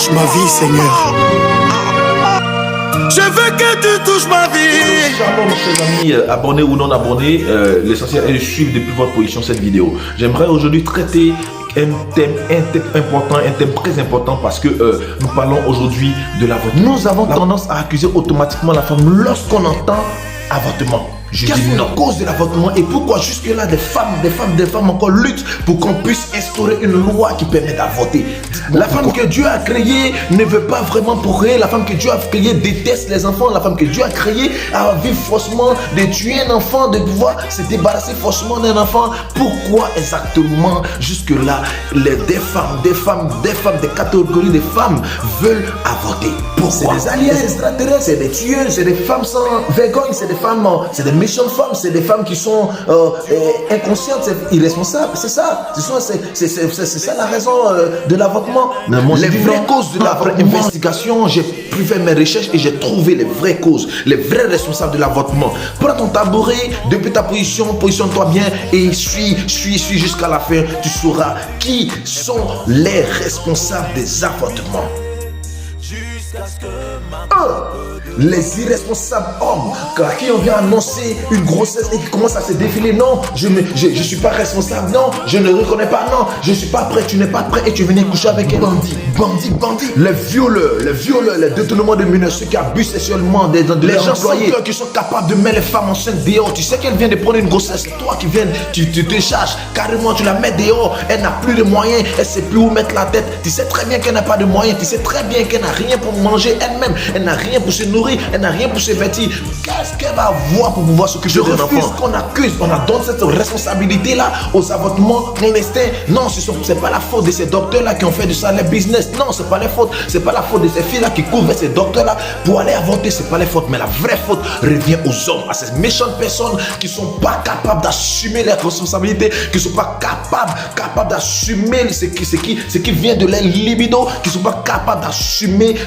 touches ma vie, Seigneur. Je veux que tu touches ma vie. Shalom, chers amis, abonnés ou non abonnés, l'essentiel est de suivre depuis votre position cette vidéo. J'aimerais aujourd'hui traiter un thème important, un thème très important parce que nous parlons aujourd'hui de l'avortement. Nous avons tendance à accuser automatiquement la femme lorsqu'on entend avortement. Je dis non. La cause de l'avortement et pourquoi jusque-là des femmes encore luttent pour qu'on puisse instaurer une loi qui permet d'avorter. La femme que Dieu a créée ne veut pas vraiment procréer. La femme que Dieu a créée déteste les enfants. La femme que Dieu a créée a envie forcément de tuer un enfant, de pouvoir se débarrasser forcément d'un enfant. Pourquoi exactement jusque-là des catégories de femmes veulent avorter? Pourquoi? C'est des aliens extraterrestres, c'est des tueurs, c'est des femmes sans vergogne, c'est des femmes, c'est des méchantes femmes, c'est des femmes qui sont inconscientes, irresponsables. C'est ça. C'est ça la raison de l'avortement. Les vraies causes de l'avortement. Investigation, j'ai pu faire mes recherches et j'ai trouvé les vraies causes, les vrais responsables de l'avortement. Prends ton tabouret, depuis ta position, positionne-toi bien et suis jusqu'à la fin. Tu sauras qui sont les responsables des avortements. Les irresponsables hommes à qui on vient annoncer une grossesse et qui commence à se défiler. Non, je suis pas responsable. Non, je ne reconnais pas. Non, je suis pas prêt. Tu n'es pas prêt et tu venais coucher avec un bandit. Les violeurs, les détournements de mineurs, ceux qui abusent sexuellement des gens employés, qui sont capables de mettre les femmes enceintes dehors. Tu sais qu'elle vient de prendre une grossesse. Toi qui viens, tu te charges carrément, tu la mets dehors. Elle n'a plus de moyens, elle sait plus où mettre la tête. Tu sais très bien qu'elle n'a pas de moyens. Tu sais très bien qu'elle n'a rien pour manger elle-même. Elle n'a rien pour se nourrir. Elle n'a rien pour se vêtir. Qu'est-ce qu'elle va avoir pour pouvoir s'occuper d'un enfant? Qu'on accuse, on a donné cette responsabilité-là aux avortements clandestins. Non, ce n'est pas la faute de ces docteurs-là qui ont fait de ça leur business. Non, c'est pas la faute. C'est pas la faute de ces filles-là qui couvrent ces docteurs-là pour aller avorter. C'est pas la faute. Mais la vraie faute revient aux hommes, à ces méchantes personnes qui sont pas capables d'assumer leurs responsabilités, qui sont pas capables d'assumer ce qui vient de leur libido, qui sont pas capables d'assumer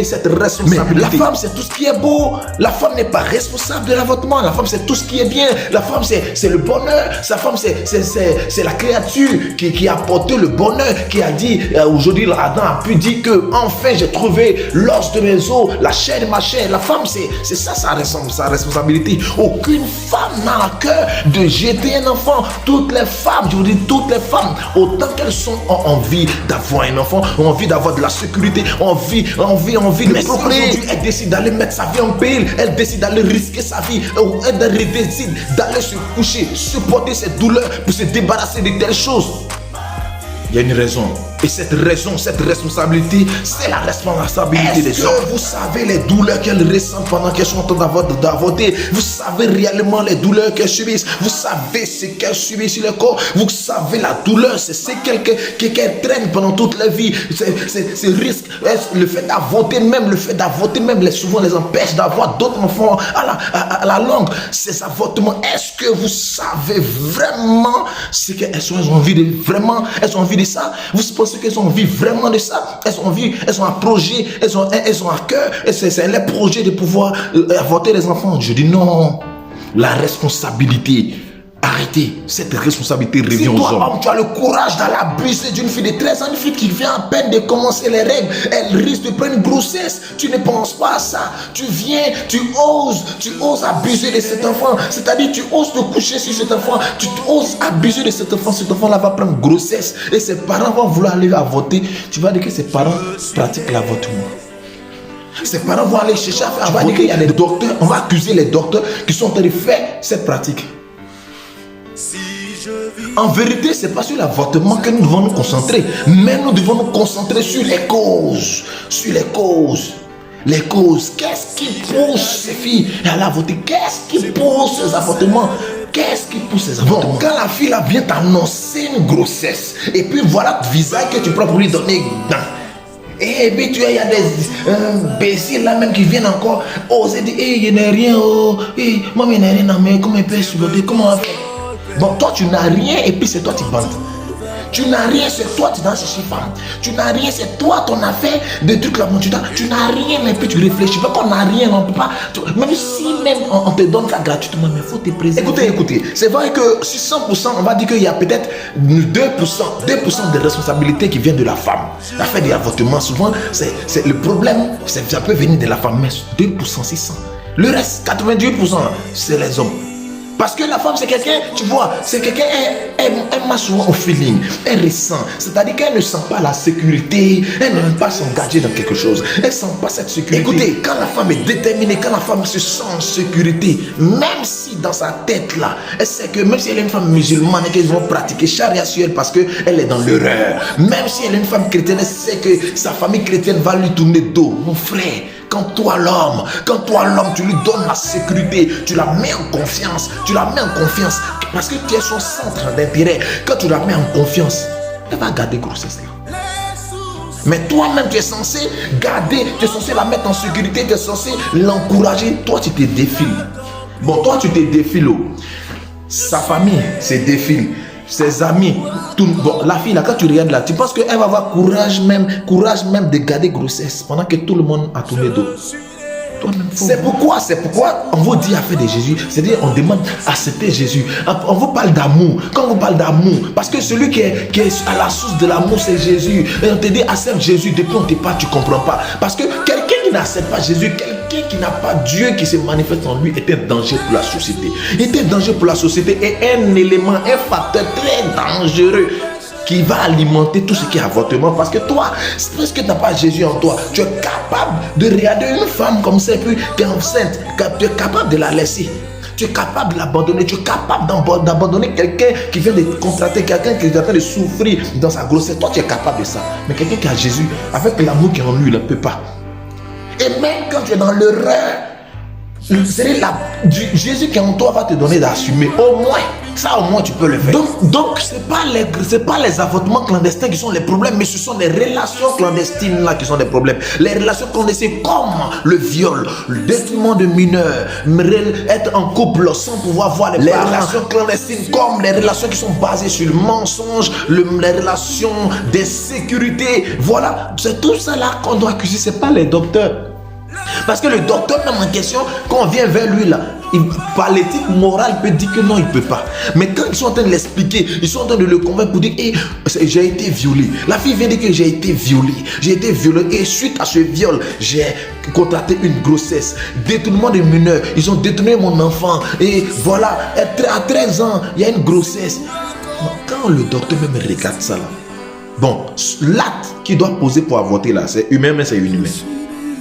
cette responsabilité. Mais la femme, c'est tout ce qui est beau. La femme n'est pas responsable de l'avortement. La femme, c'est tout ce qui est bien. La femme, c'est le bonheur. Sa femme, c'est la créature qui a apporté le bonheur, qui a dit, aujourd'hui, Adam a pu dire que enfin j'ai trouvé l'os de mes os, la chair de ma chair. La femme, c'est ça sa responsabilité. Aucune femme n'a à cœur de jeter un enfant. Toutes les femmes, je vous dis, toutes les femmes, autant qu'elles ont envie d'avoir un enfant, ont envie d'avoir de la sécurité, ont envie de procréer. Elle décide d'aller mettre sa vie en péril, elle décide d'aller risquer sa vie, elle décide d'aller se coucher, supporter ses douleurs pour se débarrasser de telles choses. Il y a une raison. Et cette raison, cette responsabilité, c'est la responsabilité des hommes. Vous savez les douleurs qu'elles ressentent pendant qu'elles sont en train d'avorter? Vous savez réellement les douleurs qu'elles subissent? Vous savez ce qu'elles subissent sur le corps? Vous savez la douleur, c'est ce qu'elles traînent pendant toute leur vie. C'est risque, le fait d'avorter même, souvent les empêche d'avoir d'autres enfants à la longue. Ces avortements, est-ce que vous savez vraiment ce qu'elles ont envie de vraiment? Elles ont envie de ça? Vous pensez qu'elles ont envie vraiment de ça? Elles ont un projet, elles ont un cœur, et c'est leur projet de pouvoir avorter les enfants. Je dis non, la responsabilité, arrêtez, cette responsabilité revient aux hommes. Homme, tu as le courage d'aller abuser d'une fille de 13 ans, une fille qui vient à peine de commencer les règles, elle risque de prendre une grossesse, tu ne penses pas à ça, tu viens, tu oses abuser de cet enfant, c'est-à-dire tu oses te coucher sur cet enfant, tu oses abuser de cet enfant-là va prendre grossesse, et ses parents vont vouloir aller avorter, tu vas dire que ses parents pratiquent l'avortement. Ses parents vont aller chercher à faire avorter. On va dire qu'il y a des docteurs, on va accuser les docteurs qui sont en train de faire cette pratique. En vérité, ce n'est pas sur l'avortement que nous devons nous concentrer, mais nous devons nous concentrer sur les causes. Sur les causes. Les causes. Qu'est-ce qui pousse ces filles à l'avorter? Qu'est-ce qui pousse ces avortements? Qu'est-ce qui pousse ces avortements? Quand la fille là vient t'annoncer une grossesse, et puis voilà le visage que tu prends pour lui donner dedans. Et puis tu vois, il y a des imbéciles là même qui viennent encore oser dire, il n'y a rien, moi il n'y a rien, mais comment elle peut supporter, comment on va faire? Bon, toi tu n'as rien et puis c'est toi qui bandes. Tu n'as rien, c'est toi, tu dois chercher femme. Tu n'as rien, c'est toi, ton affaire, des trucs là, tu n'as rien, et puis tu réfléchis. Même qu'on n'a rien, on peut pas. Même si on te donne ça gratuitement, mais il faut te préserver. Écoutez, c'est vrai que sur 100%, on va dire qu'il y a peut-être 2% de responsabilité qui viennent de la femme. L'affaire des avortements, souvent, c'est le problème, ça peut venir de la femme, mais 2%, 600. Le reste, 98%, c'est les hommes. Parce que la femme, c'est quelqu'un, tu vois, c'est quelqu'un, elle marche souvent au feeling, elle ressent. C'est-à-dire qu'elle ne sent pas la sécurité, elle n'aime pas s'engager dans quelque chose, elle ne sent pas cette sécurité. Écoutez, quand la femme est déterminée, quand la femme se sent en sécurité, même si dans sa tête là, elle sait que même si elle est une femme musulmane et qu'elle va pratiquer charia sur elle parce qu'elle est dans l'erreur, même si elle est une femme chrétienne, elle sait que sa famille chrétienne va lui tourner dos. Mon frère, quand toi l'homme, tu lui donnes la sécurité, tu la mets en confiance, parce que tu es son centre d'intérêt. Quand tu la mets en confiance, elle va garder grossesse là. Mais toi-même, tu es censé garder, tu es censé la mettre en sécurité, tu es censé l'encourager. Toi, tu te défiles. Bon, toi, tu te défiles. Sa famille se défile. Ses amis, bon, la fille là, quand tu regardes là, tu penses qu'elle va avoir courage même de garder grossesse pendant que tout le monde a tourné dos. C'est pourquoi on vous dit affaire de Jésus, c'est-à-dire on demande accepter Jésus. On vous parle d'amour. Quand on vous parle d'amour, parce que celui qui est à la source de l'amour, c'est Jésus. Et on te dit accepte Jésus, depuis on te parle, tu ne comprends pas. Parce que quelqu'un qui n'accepte pas Jésus, quelqu'un qui n'a pas Dieu qui se manifeste en lui, est un danger pour la société. Il est un danger pour la société et un élément, un facteur très dangereux qui va alimenter tout ce qui est avortement. Parce que toi, parce que tu n'as pas Jésus en toi, tu es capable de regarder une femme comme ça, et puis tu es enceinte, tu es capable de la laisser. Tu es capable de l'abandonner, tu es capable d'abandonner quelqu'un qui vient de contracter, quelqu'un qui est en train de souffrir dans sa grossesse. Toi, tu es capable de ça. Mais quelqu'un qui a Jésus, avec l'amour qui est en lui, il ne peut pas. Et même quand tu es dans l'erreur, Jésus qui est en toi va te donner d'assumer. Au moins, ça au moins tu peux le faire. Donc c'est pas les avortements clandestins qui sont les problèmes, mais ce sont les relations clandestines là qui sont les problèmes. Les relations clandestines comme le viol, le détriment de mineurs, être en couple sans pouvoir voir les parents. Relations clandestines comme les relations qui sont basées sur le mensonge, les relations d'insécurité. Voilà, c'est tout ça là qu'on doit accuser, c'est pas les docteurs. Parce que le docteur même en question, quand on vient vers lui là, par l'éthique morale, il peut dire que non, il ne peut pas. Mais quand ils sont en train de l'expliquer, ils sont en train de le convaincre pour dire hey, j'ai été violé. La fille vient dire que j'ai été violé. Et suite à ce viol, j'ai contracté une grossesse. Détournement de mineurs. Ils ont détourné mon enfant. Et voilà, à 13 ans, il y a une grossesse. Quand le docteur même regarde ça là, bon, l'acte qu'il doit poser pour avorter là, c'est humain, mais c'est inhumain.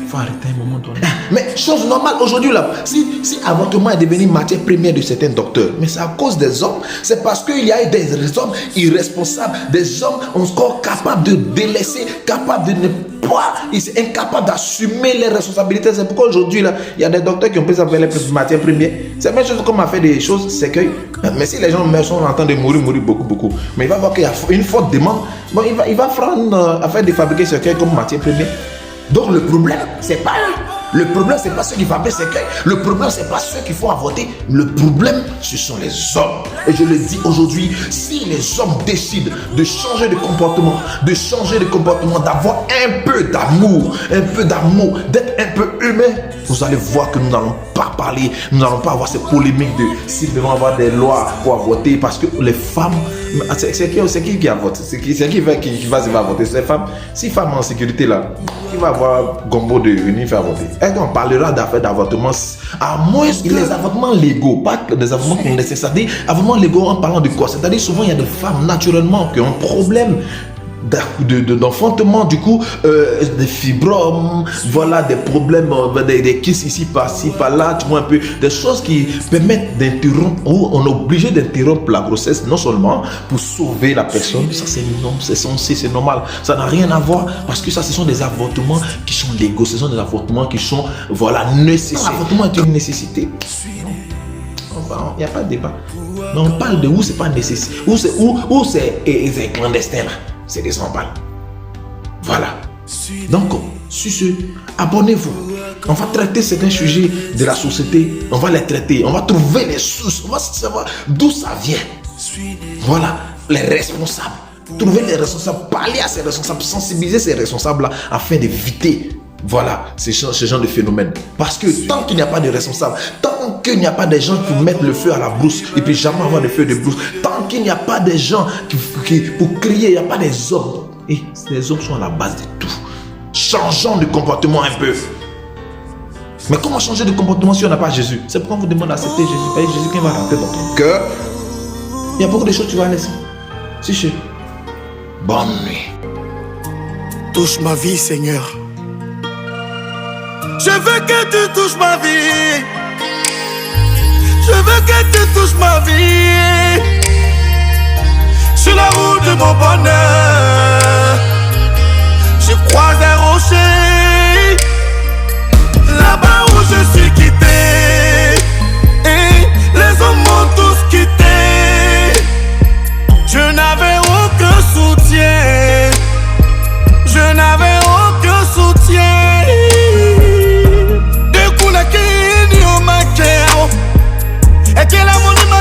Il faut arrêter un moment donné. Mais chose normale aujourd'hui là, si avortement est devenu matière première de certains docteurs, mais c'est à cause des hommes, c'est parce qu'il y a des hommes irresponsables, des hommes encore capables de délaisser, capables de ne pas, ils sont incapables d'assumer les responsabilités. C'est pourquoi aujourd'hui là, il y a des docteurs qui ont pris ça vers les matières premières. C'est la même chose comme on a fait des choses, c'est que, mais si les gens sont en train de mourir beaucoup, mais il va voir qu'il y a une forte demande, bon, il va prendre à faire de fabriquer ce cercueil comme matière première. Donc le problème, c'est pas eux. Le problème, c'est pas ceux qui fabriquent ces cercueils. Le problème, c'est pas ceux qui font avorter. Le problème, ce sont les hommes. Et je le dis aujourd'hui, si les hommes décident de changer de comportement, d'avoir un peu d'amour, d'être un peu humain, vous allez voir que nous n'allons pas parler, nous n'allons pas avoir ces polémiques de s'ils devront avoir des lois pour avorter, parce que les femmes, c'est qui avorte, c'est qui va avorter, c'est les femmes. Si femme en sécurité là, qui va avoir gombo de venir faire avorter? Est-ce qu'on parlera d'affaires d'avortement, à moins que les avortements légaux, pas des avortements clandestins, c'est-à-dire avortements légaux en parlant de quoi? C'est-à-dire souvent il y a des femmes naturellement qui ont un problème d'enfantement, du coup des fibromes, voilà, des problèmes, des kisses ici, par-ci, par-là, tu vois un peu, des choses qui permettent d'interrompre, ou on est obligé d'interrompre la grossesse, non seulement pour sauver la personne, ça c'est censé, c'est normal, ça n'a rien à voir, parce que ça ce sont des avortements qui sont légaux, ce sont des avortements qui sont, voilà, nécessaires. L'avortement est une nécessité. Il n'y a pas de débat. Mais on parle de où c'est pas nécessaire, où c'est clandestin là. C'est des embals. Voilà. Donc, sur ce, abonnez-vous. On va traiter certains sujets de la société. On va les traiter. On va trouver les sources. On va savoir d'où ça vient. Voilà. Les responsables. Trouver les responsables, parler à ces responsables, sensibiliser ces responsables-là afin d'éviter, voilà, ce genre de phénomène. Parce que tant qu'il n'y a pas de responsables, tant qu'il n'y a pas des gens qui mettent le feu à la brousse, et puis jamais avoir de feu de brousse, tant qu'il n'y a pas des gens qui pour crier, il n'y a pas des hommes. Et les hommes sont à la base de tout. Changeons de comportement un peu. Mais comment changer de comportement si on n'a pas Jésus? C'est pourquoi on vous demande d'accepter Jésus. Parce que Jésus qui va rentrer dans ton cœur. Il y a beaucoup de choses que tu vas laisser. Si je... Bonne nuit. Touche ma vie, Seigneur. Je veux que tu touches ma vie. Je veux que tu touches ma vie. Sur la route de mon bonheur, je croise un rocher. Là-bas où je suis quitté, et les hommes m'ont tous quitté. Je n'avais aucun soutien. Je n'avais aucun soutien. De kuna kini o makeo, et que la monnaie m'a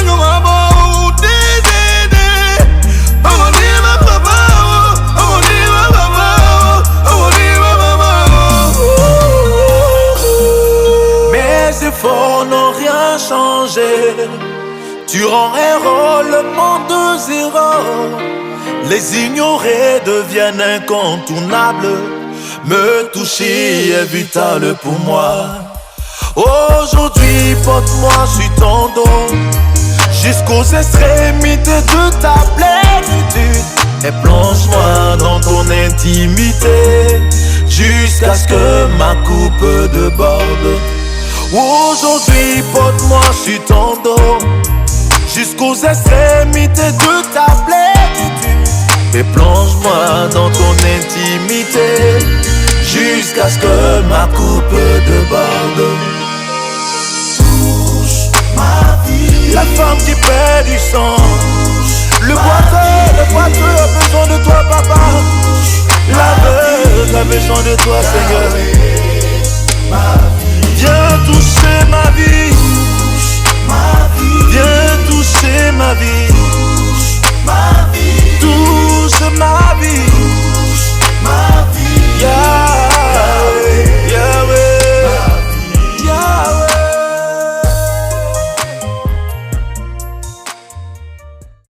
n'ont rien changé. Tu rends erreur le monde zéro. Les ignorés deviennent incontournables. Me toucher est vital pour moi. Aujourd'hui, porte-moi sur ton dos jusqu'aux extrémités de ta plénitude. Et plonge-moi dans ton intimité jusqu'à ce que ma coupe déborde. Aujourd'hui, porte-moi sur ton dos jusqu'aux extrémités de ta plénitude. Et plonge-moi dans ton intimité jusqu'à ce que ma coupe déborde. Touche ma vie. La femme qui perd du sang, le boiteux a besoin de toi, papa. L'aveugle a besoin de toi, Seigneur.